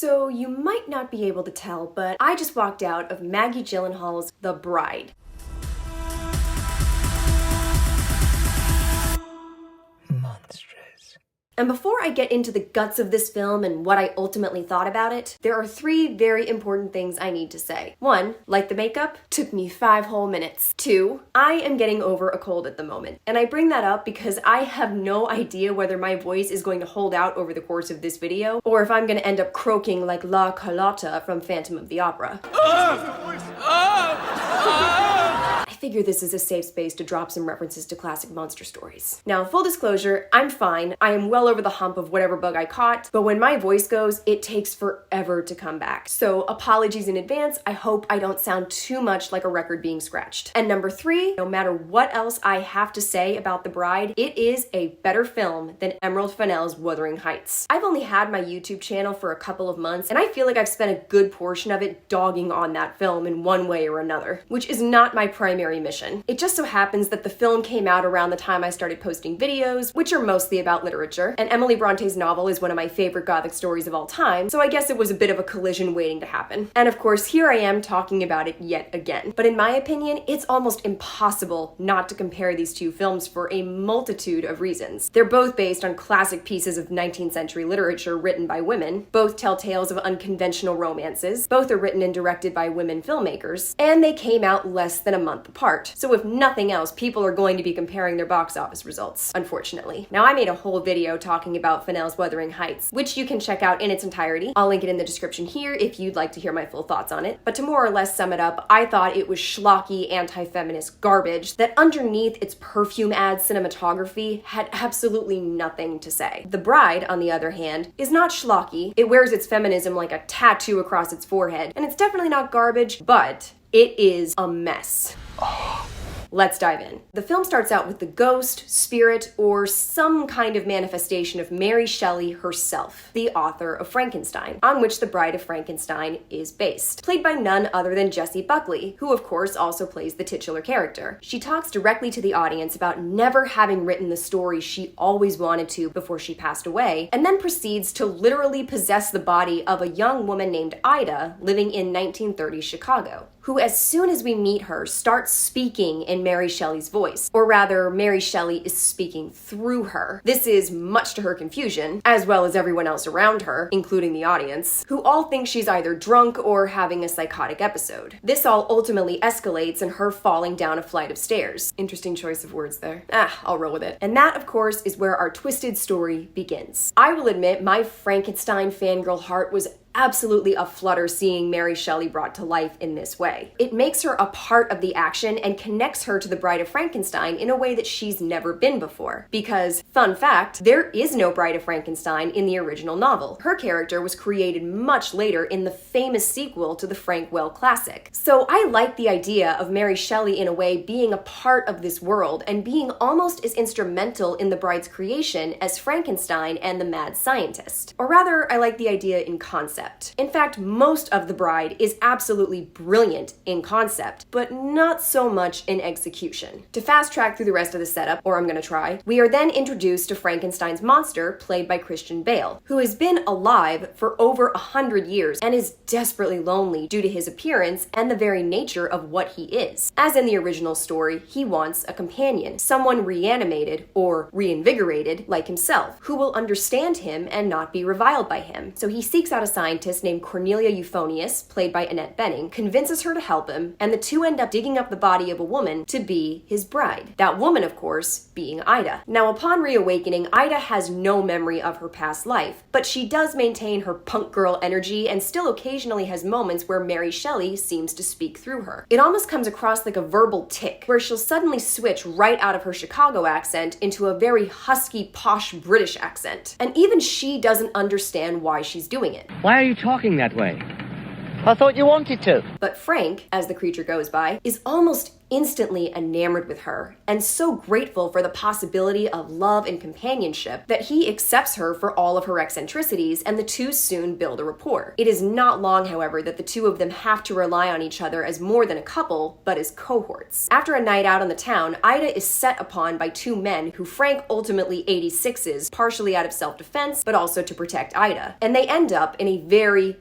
So you might not be able to tell, but I just walked out of Maggie Gyllenhaal's The Bride. Monstrous. And before I get into the guts of this film and what I ultimately thought about it, there are 3 very important things I need to say. 1, like the makeup, took me 5 whole minutes. 2, I am getting over a cold at the moment. And I bring that up because I have no idea whether my voice is going to hold out over the course of this video, or if I'm going to end up croaking like La Carlotta from Phantom of the Opera. I figure this is a safe space to drop some references to classic monster stories. Now, full disclosure, I'm fine. I am well over the hump of whatever bug I caught, but when my voice goes, it takes forever to come back. So apologies in advance. I hope I don't sound too much like a record being scratched. And number 3, no matter what else I have to say about The Bride, it is a better film than Emerald Fennell's Wuthering Heights. I've only had my YouTube channel for a couple of months, and I feel like I've spent a good portion of it dogging on that film in one way or another, which is not my primary mission. It just so happens that the film came out around the time I started posting videos, which are mostly about literature, and Emily Bronte's novel is one of my favorite Gothic stories of all time, so I guess it was a bit of a collision waiting to happen. And of course, here I am talking about it yet again. But in my opinion, it's almost impossible not to compare these 2 films for a multitude of reasons. They're both based on classic pieces of 19th century literature written by women, both tell tales of unconventional romances, both are written and directed by women filmmakers, and they came out less than a month apart. So if nothing else, people are going to be comparing their box office results, unfortunately. Now, I made a whole video talking about Fennell's Wuthering Heights, which you can check out in its entirety. I'll link it in the description here if you'd like to hear my full thoughts on it. But to more or less sum it up, I thought it was schlocky, anti-feminist garbage that underneath its perfume ad cinematography had absolutely nothing to say. The Bride, on the other hand, is not schlocky. It wears its feminism like a tattoo across its forehead, and it's definitely not garbage, but it is a mess. Let's dive in. The film starts out with the ghost, spirit, or some kind of manifestation of Mary Shelley herself, the author of Frankenstein, on which The Bride of Frankenstein is based, played by none other than Jessie Buckley, who of course also plays the titular character. She talks directly to the audience about never having written the story she always wanted to before she passed away, and then proceeds to literally possess the body of a young woman named Ida living in 1930s Chicago, who as soon as we meet her starts speaking in Mary Shelley's voice, or rather Mary Shelley is speaking through her. This is much to her confusion, as well as everyone else around her, including the audience, who all think she's either drunk or having a psychotic episode. This all ultimately escalates in her falling down a flight of stairs. Interesting choice of words there. I'll roll with it. And that, of course, is where our twisted story begins. I will admit my Frankenstein fangirl heart was absolutely aflutter seeing Mary Shelley brought to life in this way. It makes her a part of the action and connects her to the Bride of Frankenstein in a way that she's never been before. Because, fun fact, there is no Bride of Frankenstein in the original novel. Her character was created much later in the famous sequel to the Frank Well classic. So I like the idea of Mary Shelley in a way being a part of this world and being almost as instrumental in the Bride's creation as Frankenstein and the mad scientist. Or rather, I like the idea in concept. In fact, most of The Bride is absolutely brilliant in concept, but not so much in execution. To fast track through the rest of the setup, or I'm gonna try, we are then introduced to Frankenstein's monster, played by Christian Bale, who has been alive for over 100 years and is desperately lonely due to his appearance and the very nature of what he is. As in the original story, he wants a companion, someone reanimated or reinvigorated like himself, who will understand him and not be reviled by him. So he seeks out a scientist named Cornelia Euphonius, played by Annette Bening, convinces her to help him, and the two end up digging up the body of a woman to be his bride. That woman, of course, being Ida. Now, upon reawakening, Ida has no memory of her past life, but she does maintain her punk girl energy and still occasionally has moments where Mary Shelley seems to speak through her. It almost comes across like a verbal tic, where she'll suddenly switch right out of her Chicago accent into a very husky, posh British accent. And even she doesn't understand why she's doing it. Why are you talking that way? I thought you wanted to. But Frank, as the creature goes by, is almost instantly enamored with her and so grateful for the possibility of love and companionship that he accepts her for all of her eccentricities, and the two soon build a rapport. It is not long, however, that the two of them have to rely on each other as more than a couple, but as cohorts. After a night out on the town, Ida is set upon by two men who Frank ultimately 86s, partially out of self-defense, but also to protect Ida. And they end up in a very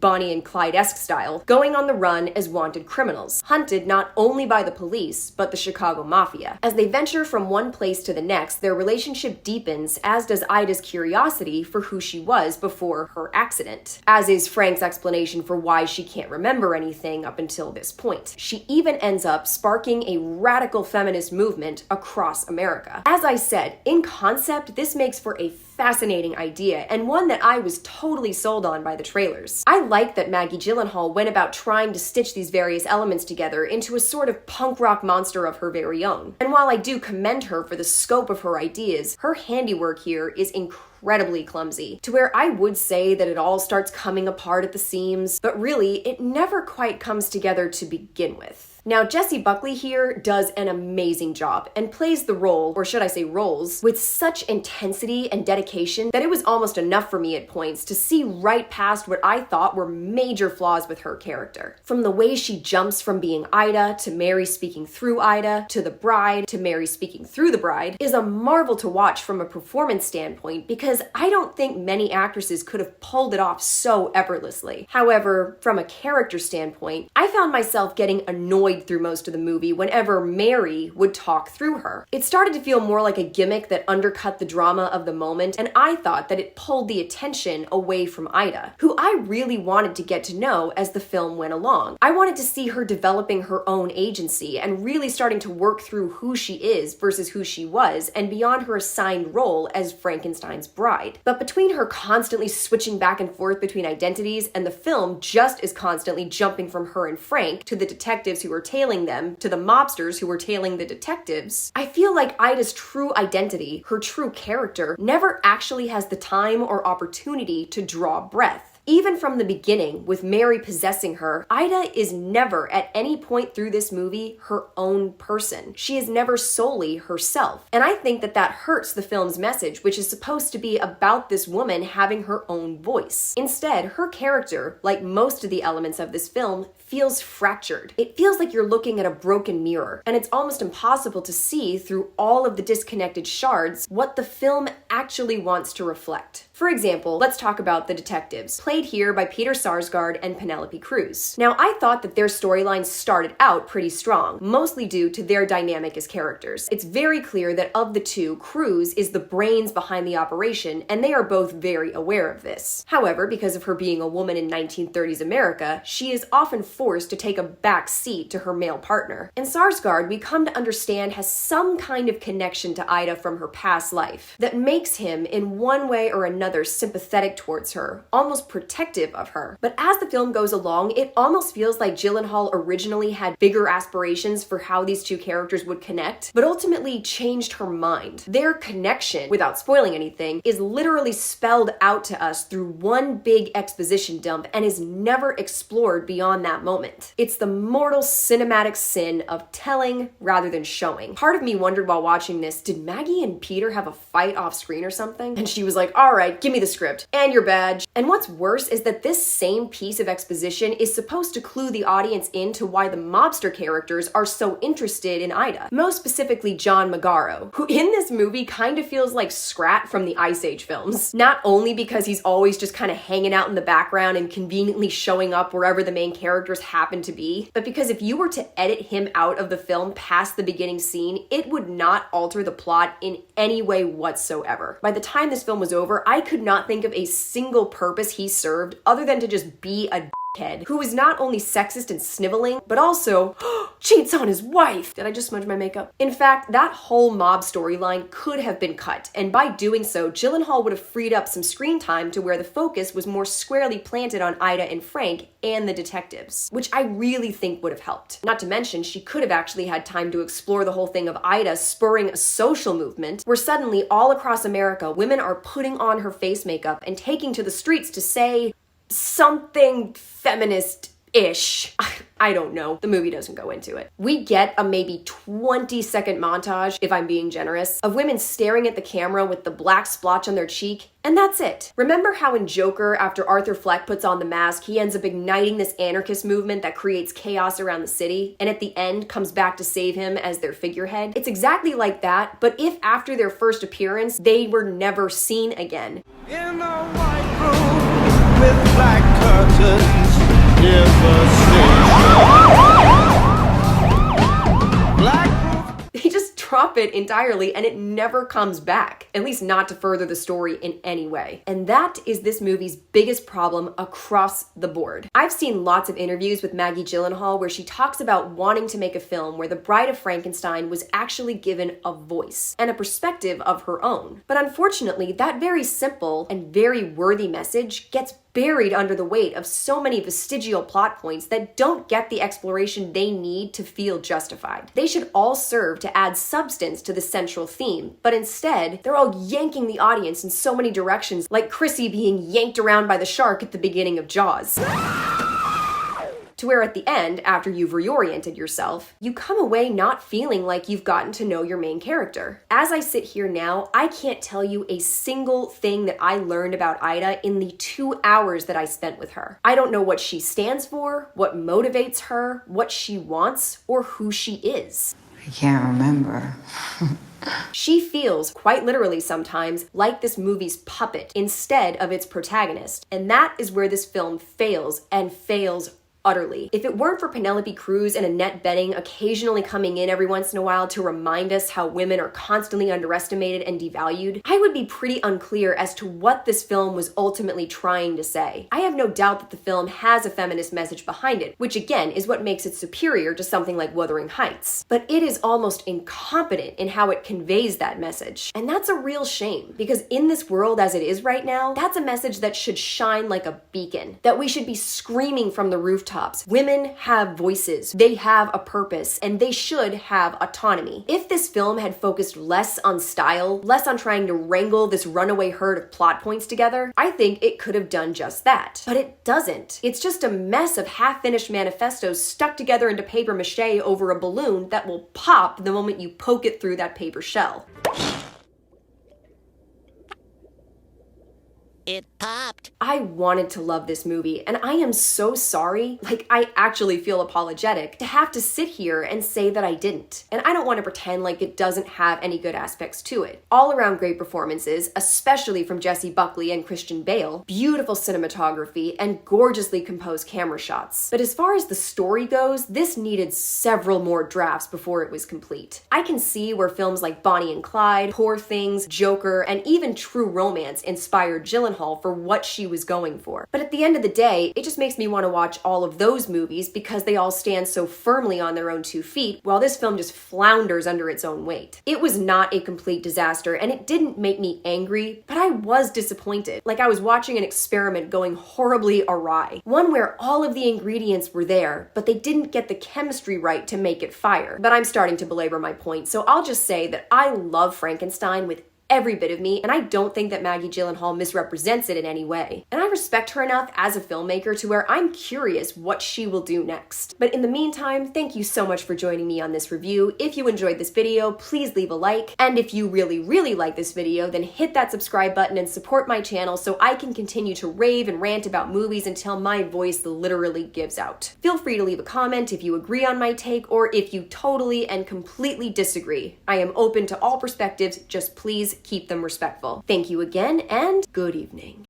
Bonnie and Clyde-esque style, going on the run as wanted criminals, hunted not only by the police, but the Chicago Mafia. As they venture from one place to the next, their relationship deepens, as does Ida's curiosity for who she was before her accident, as is Frank's explanation for why she can't remember anything up until this point. She even ends up sparking a radical feminist movement across America. As I said, in concept, this makes for a fascinating idea, and one that I was totally sold on by the trailers. I like that Maggie Gyllenhaal went about trying to stitch these various elements together into a sort of punk rock monster of her very own. And while I do commend her for the scope of her ideas, her handiwork here is incredibly clumsy, to where I would say that it all starts coming apart at the seams, but really, it never quite comes together to begin with. Now, Jessie Buckley here does an amazing job and plays the role, or should I say roles, with such intensity and dedication that it was almost enough for me at points to see right past what I thought were major flaws with her character. From the way she jumps from being Ida to Mary speaking through Ida to the bride to Mary speaking through the bride is a marvel to watch from a performance standpoint, because I don't think many actresses could have pulled it off so effortlessly. However, from a character standpoint, I found myself getting annoyed through most of the movie whenever Mary would talk through her. It started to feel more like a gimmick that undercut the drama of the moment, and I thought that it pulled the attention away from Ida, who I really wanted to get to know as the film went along. I wanted to see her developing her own agency and really starting to work through who she is versus who she was, and beyond her assigned role as Frankenstein's bride. But between her constantly switching back and forth between identities and the film just as constantly jumping from her and Frank to the detectives who were tailing them to the mobsters who were tailing the detectives, I feel like Ida's true identity, her true character, never actually has the time or opportunity to draw breath. Even from the beginning, with Mary possessing her, Ida is never at any point through this movie her own person. She is never solely herself. And I think that that hurts the film's message, which is supposed to be about this woman having her own voice. Instead, her character, like most of the elements of this film, feels fractured. It feels like you're looking at a broken mirror, and it's almost impossible to see through all of the disconnected shards what the film actually wants to reflect. For example, let's talk about the detectives, played here by Peter Sarsgaard and Penelope Cruz. Now, I thought that their storylines started out pretty strong, mostly due to their dynamic as characters. It's very clear that of the two, Cruz is the brains behind the operation, and they are both very aware of this. However, because of her being a woman in 1930s America, she is often forced to take a back seat to her male partner. And Sarsgaard, we come to understand, has some kind of connection to Ida from her past life that makes him, in one way or another, sympathetic towards her, almost protective of her. But as the film goes along, it almost feels like Gyllenhaal originally had bigger aspirations for how these two characters would connect, but ultimately changed her mind. Their connection, without spoiling anything, is literally spelled out to us through one big exposition dump and is never explored beyond that moment. It's the mortal cinematic sin of telling rather than showing. Part of me wondered while watching this, did Maggie and Peter have a fight off screen or something? And she was like, all right, give me the script and your badge. And what's worse is that this same piece of exposition is supposed to clue the audience into why the mobster characters are so interested in Ida. Most specifically, John Magaro, who in this movie kind of feels like Scrat from the Ice Age films. Not only because he's always just kind of hanging out in the background and conveniently showing up wherever the main characters happen to be, but because if you were to edit him out of the film past the beginning scene, it would not alter the plot in any way whatsoever. By the time this film was over, I could not think of a single purpose he served other than to just be a head who is not only sexist and sniveling, but also cheats on his wife. Did I just smudge my makeup? In fact, that whole mob storyline could have been cut, and by doing so, Gyllenhaal would have freed up some screen time to where the focus was more squarely planted on Ida and Frank and the detectives, which I really think would have helped. Not to mention, she could have actually had time to explore the whole thing of Ida spurring a social movement where suddenly all across America, women are putting on her face makeup and taking to the streets to say something feminist-ish. I don't know. The movie doesn't go into it. We get a maybe 20-second montage, if I'm being generous, of women staring at the camera with the black splotch on their cheek, and that's it. Remember how in Joker, after Arthur Fleck puts on the mask, he ends up igniting this anarchist movement that creates chaos around the city, and at the end comes back to save him as their figurehead? It's exactly like that, but if after their first appearance, they were never seen again. In a white room with black curtains near the station. Black They just drop it entirely and it never comes back, at least not to further the story in any way. And that is this movie's biggest problem across the board. I've seen lots of interviews with Maggie Gyllenhaal where she talks about wanting to make a film where the Bride of Frankenstein was actually given a voice and a perspective of her own. But unfortunately, that very simple and very worthy message gets buried under the weight of so many vestigial plot points that don't get the exploration they need to feel justified. They should all serve to add substance to the central theme, but instead, they're all yanking the audience in so many directions, like Chrissy being yanked around by the shark at the beginning of Jaws. To where at the end, after you've reoriented yourself, you come away not feeling like you've gotten to know your main character. As I sit here now, I can't tell you a single thing that I learned about Ida in the 2 hours that I spent with her. I don't know what she stands for, what motivates her, what she wants, or who she is. I can't remember. She feels, quite literally sometimes, like this movie's puppet instead of its protagonist. And that is where this film fails, and fails utterly. If it weren't for Penelope Cruz and Annette Bening occasionally coming in every once in a while to remind us how women are constantly underestimated and devalued, I would be pretty unclear as to what this film was ultimately trying to say. I have no doubt that the film has a feminist message behind it, which again is what makes it superior to something like Wuthering Heights. But it is almost incompetent in how it conveys that message. And that's a real shame, because in this world as it is right now, that's a message that should shine like a beacon, that we should be screaming from the rooftops. Women have voices, they have a purpose, and they should have autonomy. If this film had focused less on style, less on trying to wrangle this runaway herd of plot points together, I think it could have done just that. But it doesn't. It's just a mess of half-finished manifestos stuck together into paper mache over a balloon that will pop the moment you poke it through that paper shell. It popped. I wanted to love this movie, and I am so sorry, like I actually feel apologetic, to have to sit here and say that I didn't. And I don't want to pretend like it doesn't have any good aspects to it. All around great performances, especially from Jessie Buckley and Christian Bale, beautiful cinematography, and gorgeously composed camera shots. But as far as the story goes, this needed several more drafts before it was complete. I can see where films like Bonnie and Clyde, Poor Things, Joker, and even True Romance inspired Gyllenhaal for what she was going for. But at the end of the day, it just makes me want to watch all of those movies because they all stand so firmly on their own 2 feet, while this film just flounders under its own weight. It was not a complete disaster, and it didn't make me angry, but I was disappointed. Like I was watching an experiment going horribly awry. One where all of the ingredients were there, but they didn't get the chemistry right to make it fire. But I'm starting to belabor my point, so I'll just say that I love Frankenstein with every bit of me, and I don't think that Maggie Gyllenhaal misrepresents it in any way. And I respect her enough as a filmmaker to where I'm curious what she will do next. But in the meantime, thank you so much for joining me on this review. If you enjoyed this video, please leave a like. And if you really, really like this video, then hit that subscribe button and support my channel so I can continue to rave and rant about movies until my voice literally gives out. Feel free to leave a comment if you agree on my take or if you totally and completely disagree. I am open to all perspectives, just please keep them respectful. Thank you again, and good evening.